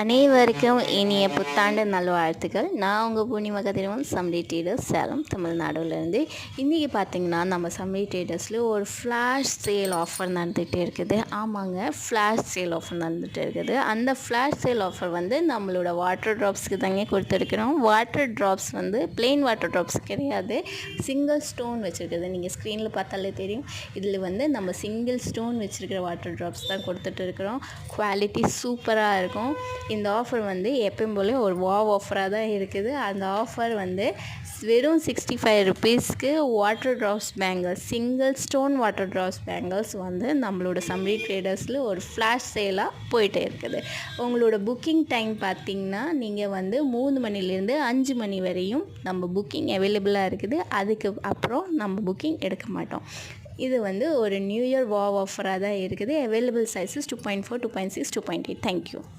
அனைவருக்கும் இனிய புத்தாண்டு நல்வாழ்த்துக்கள். நான் உங்கள் பூர்ணிமா கதிரவன், சம்ரி ட்ரேடர்ஸ், சேலம், தமிழ்நாடுலேருந்து. இன்றைக்கி பார்த்திங்கன்னா நம்ம சம்ரி ட்ரேடர்ஸில் ஒரு ஃப்ளாஷ் சேல் ஆஃபர் நடந்துகிட்டே இருக்குது. ஆமாங்க, ஃப்ளாஷ் சேல் ஆஃபர் நடந்துகிட்டு இருக்குது. அந்த ஃப்ளாஷ் சேல் ஆஃபர் வந்து நம்மளோட வாட்டர் ட்ராப்ஸ்க்கு தாங்க கொடுத்துருக்குறோம். வாட்டர் ட்ராப்ஸ் வந்து பிளெயின் வாட்டர் ட்ராப்ஸ் கிடையாது, சிங்கிள் ஸ்டோன் வச்சுருக்குது. நீங்கள் ஸ்க்ரீனில் பார்த்தாலே தெரியும். இதில் வந்து நம்ம சிங்கிள் ஸ்டோன் வச்சுருக்கிற வாட்டர் ட்ராப்ஸ் தான் கொடுத்துட்டு இருக்கிறோம். குவாலிட்டி சூப்பராக இருக்கும். இந்த ஆஃபர் வந்து எப்பயும் போல ஒரு வாவ் ஆஃபராக தான் இருக்குது. அந்த ஆஃபர் வந்து வெறும் 65 ருபீஸ்க்கு water drops bangles, single stone water drops bangles வந்து நம்மளோட சம்ரி ட்ரேடர்ஸில் ஒரு ஃப்ளாஷ் சேலாக போயிட்டே இருக்குது. உங்களோட புக்கிங் டைம் பார்த்திங்கன்னா நீங்கள் வந்து 3 மணிலேருந்து 5 மணி வரையும் நம்ம புக்கிங் அவைலபிளாக இருக்குது. அதுக்கு அப்புறம் நம்ம புக்கிங் எடுக்க மாட்டோம். இது வந்து ஒரு நியூ இயர் வாவ் ஆஃபராக தான் இருக்குது. Available sizes 2.4, 2.6, 2.8. தேங்க்யூ.